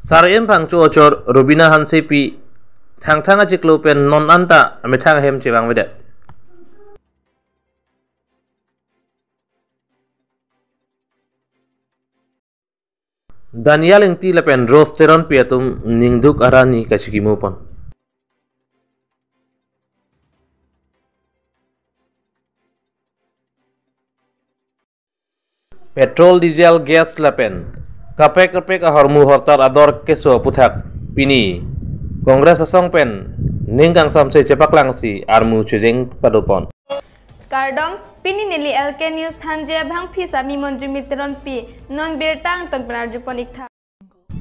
Sariem pang chu ochor Rubina Hansepi thang achiklo pen non anta amethang hem chewang wede. Daniel ingti lepen rosteron piatum ningduk arani kachikimopon. Petrol diesel gas lepen kapek hormu hortar ador keso puthak pini Kongres asong pen ningkang samse cepak langsi armu chujeng padopon. Kardom pini nili LK News thanje bhang phisa mi monju mitron pi non birtang ton penarjupon ikha.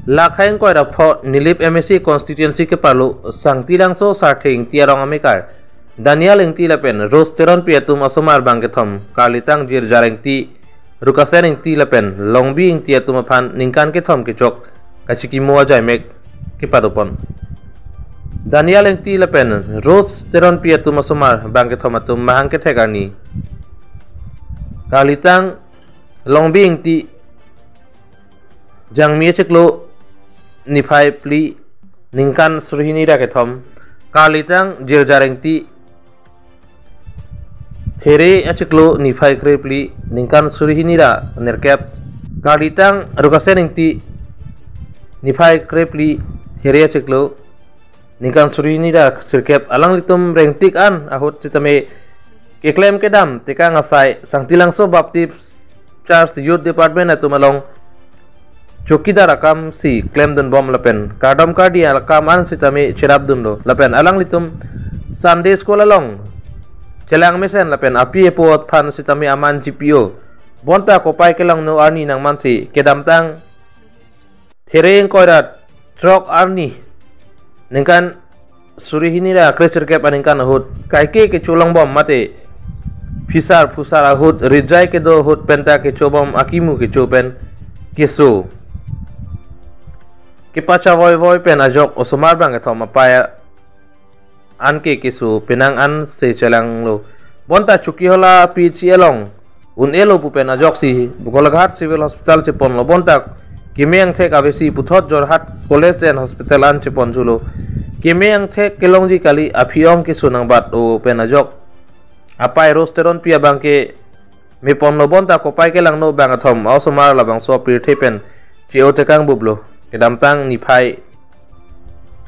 Lakhaing koi rapho nilip MSC constituency ke palu sangti langso sarthing tiarong amikar Daniel ingti lepen rosteron piatum asomar bangkethom kalitang jir jarengti rukasen ingti lepen longbi ingti atum aphan ningkan ke thom ke chok kachiki moa jaimek ke padopon. Daniel ingti lepen rosteron piatum asomar bangkethom atum mahang ke thegani kalitang longbi ingti jangmi cheklo nifai pli ningkan surhini rakethom kalitang jirjarengti there achiklo nifai krepli ningkan surhini ra nerkep kalitang rukasen ingti nifai krepli there achiklo ningkan surhini ra sirkep alang litum rengtik an ahut sitame keklem kedam teka ngasai sangtilangso bapti charge youth department atumalong Chokidar akam si claim dun bom lapen kardom kardia akam an sitami cherap dun do lapen alang litum Sunday school along chelang mesen lapen api epot phan sitami aman GPO bonta kopai kelang no arni nang mansi kedam tang thereng koirat truck arni ningkan surihini ra kresir kep aningkan hut kaike ke chulang bom mate fisar fusar hut rijai ke do hut penta ke chobom akimu ke chopen keso Kipacha voi pen ajok osomar bang ethom apaya anke kisu penang an se chelang lo bonta chuki hola pichi elong un elo pu pen ajok si Golaghat civil hospital chepon lo bonta kimeng thek avesi puthot jorhat college and hospital an chepon julo kimeng thek kelongji kali aphiong kisu nang bat o pen ajok apai rosteron pia bangke me pon lo bonta kopai kelang no bang ethom osomar la bang so pir thepen chio tekang bublo kedam tang nifai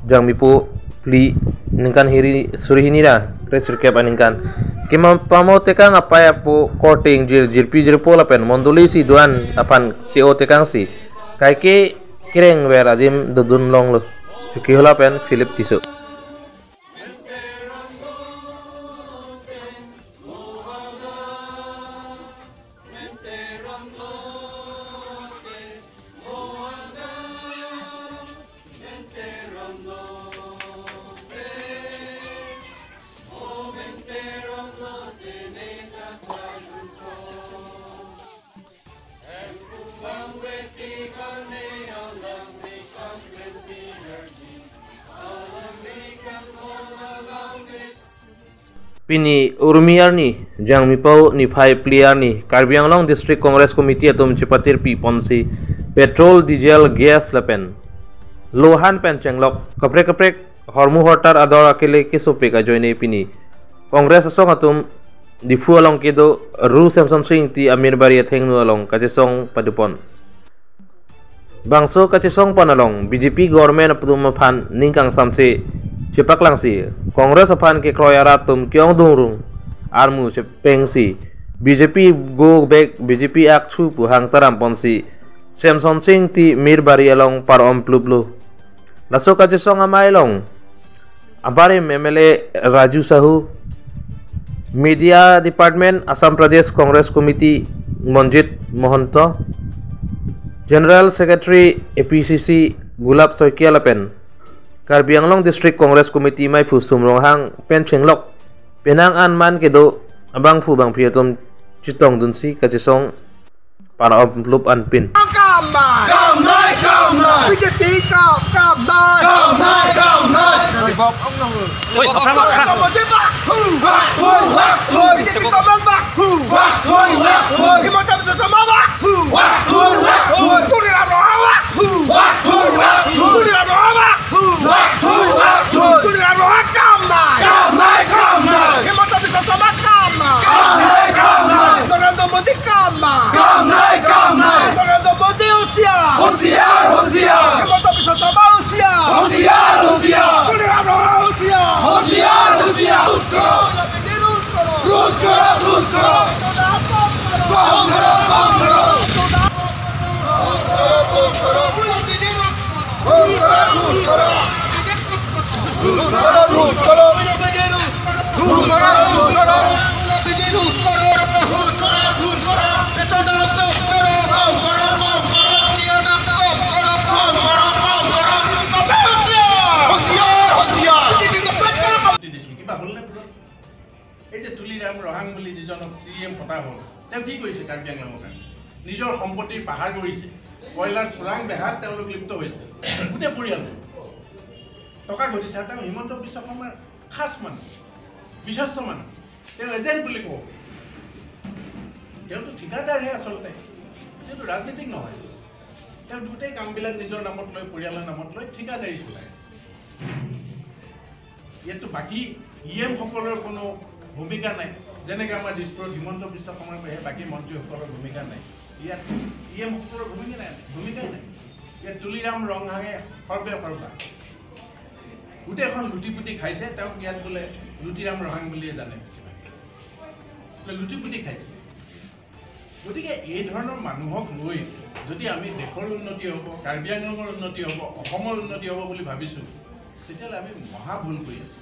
jang mipu pli ningkan hiri surihini ra kresir kep aningkan kima pamo tekang apa ya po korting jirpi jirpo lapen monduli si duan apan co tekang si kaike kireng wer adim dudun long lo chuki hola pen Philip Tiso Pini Urmiarni jang mipau nifai pliarni Karbi Anglong District Congress Committee atum cipatir pi ponsi petrol diesel gas lepen lohan pen chenglok kaprek hormu hortar ador akele kesopek ajoine pini Congress asong atum difu along kedo ru samson swing ti amir bari athengnu along kachesong padupon bangso kachesong panalong BJP government apudum phan ningkang samse cepak langsi Kongres aphan ke kroyara tum kyong dungrung armu cepengsi BJP go back BJP aksu puhang taram ponsi Samson Singh ti mirbari along parom plublu laso kachesong amailong abare MLA Raju Sahu Media Department Assam Pradesh Congress Committee Monjit Mohanto General Secretary APCC Gulab Soikia Lapen Karbi Anglong District Congress Committee mai phu sumrong hang pen chenglok penang an man kedo abang phu bang phiatom chitong dunsi kachesong para lup an pin Come on BJP come on Tuliram ৰহাং বুলি যিজনক CM ফটা হ'ল তেওঁ কি কৰিছে কাৰ্বি আংলঙৰ কাৰণে নিজৰ সম্পত্তিৰ পাহাৰ কৰিছে কয়লাৰ চোৰাং বেহাত তেওঁলোক লিপ্ত হৈছে গোটেই পৰিয়ালটো টকা ঘটিছে তেওঁ হিমন্ত বিশ্ব শৰ্মাৰ খাস মানুহ বিশ্বস্ত মানুহ তেওঁ এজেণ্ট বুলি কওঁ তেওঁতো ঠিকাদাৰহে আচলতে তেওঁতো ৰাজনীতিক নহয় তেওঁ গোটেই কামবিলাক নিজৰ নামত লৈ পৰিয়ালৰ নামত লৈ ঠিকাদাৰী চলাই আছে ইয়াতো বাকী সকলৰ কোনো ভূমিকা নাই যেনেকৈ আমাৰ দিছপুৰত হিমন্ত বিশ্ব শৰ্মাৰ বাহিৰে বাকী মন্ত্ৰীসকলৰ ভূমিকা নাই ইয়াত সকলৰ ভূমিকাই নাই ইয়াত তুলিৰাম ৰংহাঙে সৰ্বা গোটেইখন লুটিপুটি খাইছে তেওঁক ইয়াত বোলে লুটিৰাম ৰহাং বুলিয়ে জানে লুটিপুটি খাইছে গতিকে এই ধৰণৰ মানুহক লৈ যদি আমি দেশৰ উন্নতি হ'ব কাৰ্বি আংলঙৰ উন্নতি হ'ব অসমৰ উন্নতি হ'ব বুলি ভাবিছোঁ তেতিয়াহ'লে আমি মহা ভুল কৰি আছোঁ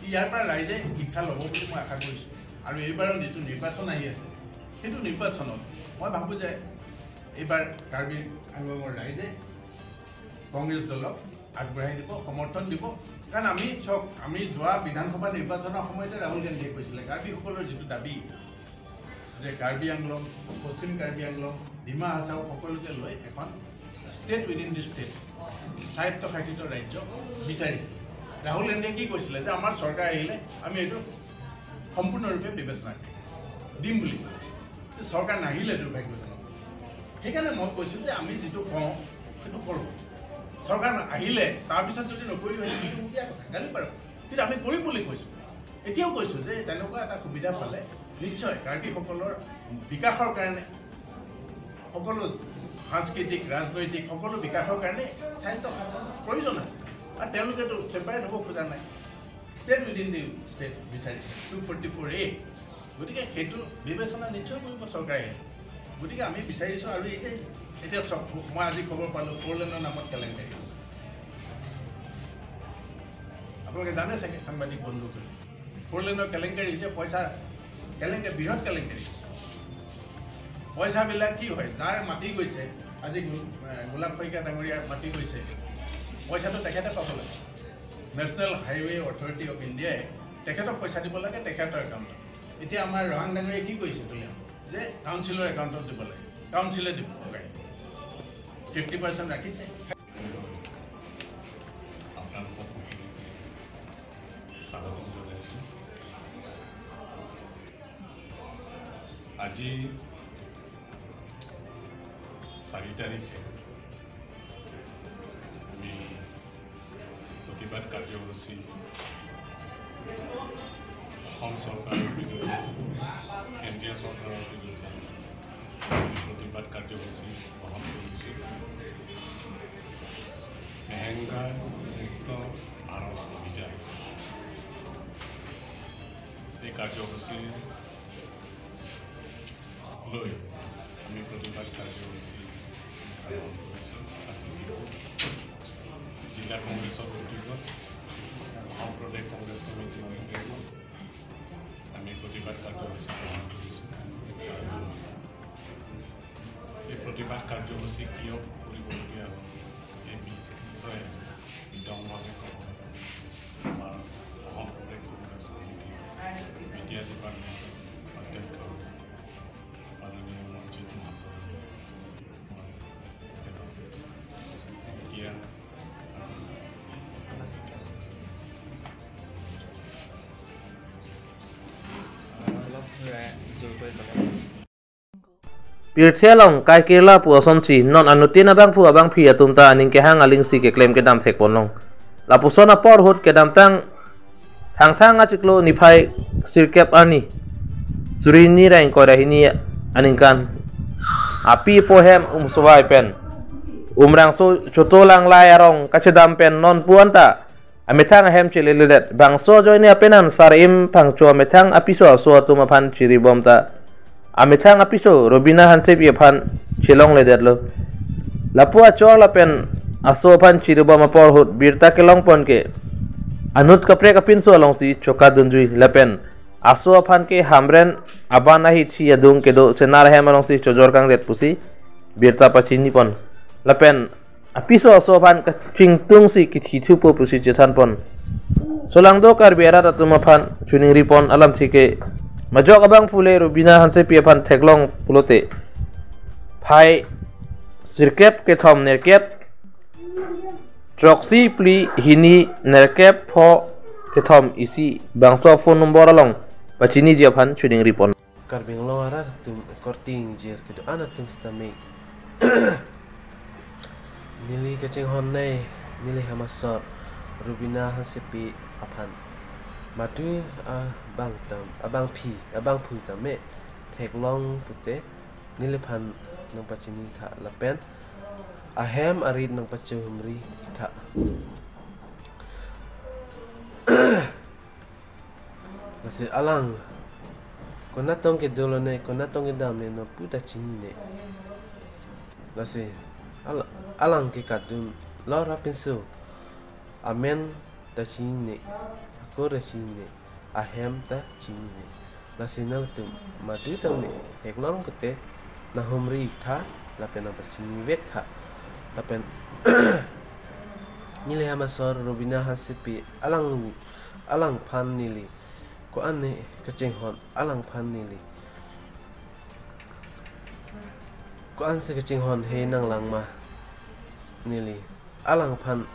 ইয়াৰ পৰা ৰাইজে শিক্ষা ল'ব বুলি মই আশা কৰিছোঁ আৰু এইবাৰৰ যিটো নিৰ্বাচন আহি আছে সেইটো নিৰ্বাচনত মই ভাবোঁ যে এইবাৰ কাৰ্বি আংলঙৰ ৰাইজে কংগ্ৰেছ দলক আগবঢ়াই দিব সমৰ্থন দিব কাৰণ আমি যোৱা বিধানসভা নিৰ্বাচনৰ সময়তে ৰাহুল গান্ধীয়ে কৈছিলে কাৰ্বিসকলৰ যিটো দাবী যে কাৰ্বি আংলং পশ্চিম কাৰ্বি আংলং ডিমা হাছাও সকলোকে লৈ এখন ষ্টেট উইদিন দি ষ্টেট স্বায়ত্তশাসিত ৰাজ্য বিচাৰিছে ৰাহুল গান্ধীয়ে কি কৈছিলে যে আমাৰ চৰকাৰ আহিলে আমি এইটো সম্পূৰ্ণৰূপে বিবেচনা দিম বুলি কৈছে চৰকাৰ নাহিলে দুৰ্ভাগ্যজনক সেইকাৰণে মই কৈছোঁ যে আমি যিটো কওঁ সেইটো কৰোঁ চৰকাৰ আহিলে তাৰপিছত যদি নকৰি হয় সেইটো বেয়া কথা গালি পাৰোঁ কিন্তু আমি কৰিম বুলি কৈছোঁ এতিয়াও কৈছোঁ যে তেনেকুৱা এটা সুবিধা পালে নিশ্চয় কাৰ্বিসকলৰ বিকাশৰ কাৰণে সকলো সাংস্কৃতিক ৰাজনৈতিক সকলো বিকাশৰ কাৰণে স্বায়ত্তশাসনৰ প্ৰয়োজন আছে আৰু তেওঁলোকেতো ছেপাৰেট হ'ব খোজা নাই ষ্টেট উইদিন দি ষ্টেট বিচাৰিছে 244A গতিকে সেইটো বিবেচনা নিশ্চয় কৰিব চৰকাৰে গতিকে আমি বিচাৰিছোঁ আৰু এতিয়া মই আজি খবৰ পালোঁ 4 লেনৰ নামত কেলেংকাৰী আপোনালোকে জানে চাগে সাংবাদিক বন্ধুসকলে 4 লেনৰ কেলেংকাৰী হৈছে পইচা কেলেংকাৰী বৃহৎ কেলেংকাৰী পইচাবিলাক কি হয় যাৰ মাটি গৈছে আজি গোলাপ শইকীয়া ডাঙৰীয়াৰ মাটি গৈছে পইচাটো তেখেতে পাব লাগে নেশ্যনেল হাইৱে অথৰিটি অফ ইণ্ডিয়াই তেখেতক পইচা দিব লাগে তেখেতৰ একাউণ্টত এতিয়া আমাৰ ৰহাং ডাঙৰীয়াই কি কৰিছে তুলিয়াম যে কাউন্সিলৰ একাউণ্টত দিব লাগে কাউন্সিলে দিব লগাই 50% ৰাখিছে আজি 4 তাৰিখে আমি প্ৰতিবাদ কাৰ্যসূচী অসম চৰকাৰৰ বিৰুদ্ধে কেন্দ্ৰীয় চৰকাৰৰ বিৰুদ্ধে প্ৰতিবাদ কাৰ্যসূচী গ্ৰহণ কৰিছোঁ মেহেংগা মুক্ত ভাৰত অভিযান এই কাৰ্যসূচী লৈ আমি প্ৰতিবাদ কাৰ্যসূচী গ্ৰহণ কৰিছোঁ আজি জিলা কংগ্ৰেছৰ উদ্যোগত অসম প্ৰদেশ কংগ্ৰেছ কমিটিৰ উদ্যোগত আমি প্ৰতিবাদ কাৰ্যসূচী গ্ৰহণ কৰিছোঁ আৰু এই প্ৰতিবাদ কাৰ্যসূচী কিয় কৰিবলগীয়া হ'ল এই বিষয়ে বিতংভাৱে ক'ব আমাৰ অসম প্ৰদেশ কংগ্ৰেছ কমিটি মিডিয়া ডিপাৰ্টমেণ্টৰ অধ্যক্ষ মাননীয় Manjit media Pirthelong kai kirla pu ason si non anutin abang pu abang phi atumta aning ke hang aling si ke claim ke dam thek ponong la pusona por hot ke dam tang thang achiklo nifai sirkep ani surini rain ko rahini aning kan api pohem suwai pen umrang so chotolang lai arong kachedam pen non puanta amethang hem chilelelet bangso join apenan sarim pangcho amethang apiso so tuma phan chiri bomta amethang apiso robina hansep ye phan chilong ledet lo lapua chor lapen aso phan chiri bom apor hut birta kelong pon ke anut kapre kapin so long si choka dunjui lapen aso phan ke hamren abana hi thi adung ke do senar hem long si chojor kang det pusi birta pachini pon lapen apiso aso phan ka chingtung si ki thi thu po pusi chethan pon solang do kar biara tatuma phan chuning ripon alam thike majok abang fule rubina hanse pi phan theklong pulote phai sirkep ke thom nerkep troxy pli hini nerkep pho ke thom isi bangso phone number along pachini je phan chuning ripon karbing long ara tum korting jer ke ana tum stame nili kacheng hon nei nili hamasor rubina hansepi aphan matu bang tam abang phi abang phui tame theklong pute nili phan nang pachini tha lapen ahem arid nang pachumri tha nasi alang konatong ke dolone konatong ke damne no puta chini ne nasi alang ke kadun lora penso amen ta chini aku da chini ahem ta chini nasi nal tum madu tamne eklong pete na humri tha lapen apa chini vek tha lapen nile hamasor robina hasipi alang phan nili ko ane kacheng hon alang phan nili ko an se kacheng hon he nang lang ma nili alang phan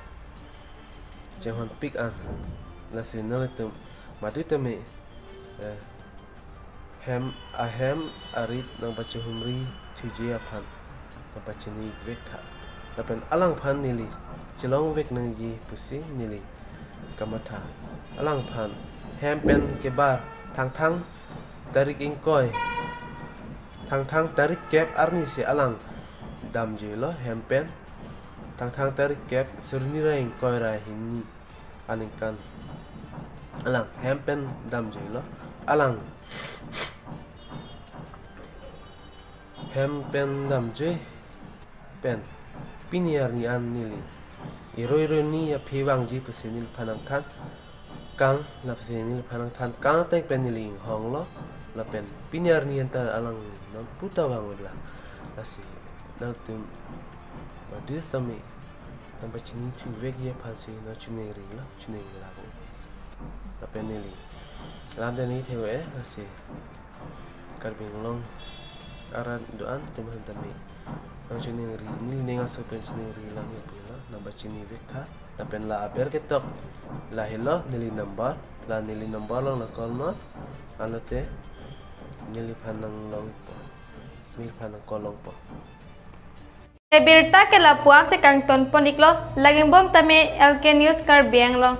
cheng hon pik an nasi nalatum madu tame hem ahem arit nang bachu humri thuje aphan nang bachini vek tha lapen alang phan nili chelong vek nang ji pusi nili kamatha alang phan hem pen ke bar thang tarik ingkoi thang tarik kep arni se alang dam je lo hem pen thang tarik kep surni ra ingkoi ra hinni aningkan alang hem pen dam je lo alang hem pen dam je pen piniar ni an nili iroi ni ya phiwang ji pusinil phanang than kang la pusinil phanang than kang tek pen nili hong lo la pen piniar ni anta alang no puta wang wala asi nal tum madis tami tam bachini tu vek ye phansi no chuneri la la pen nili lam de ni theo asi karbing long aran doan tuman tami no chuneri nili nenga so pen chuneri lang ye pila na bachini vek tha la pen la aber ketok la helo nili number long na call not anate nili phanang long po nili phanang kolong po Birta ke lapuan se kang ton poniklo laging bom tame LK News Karbeng long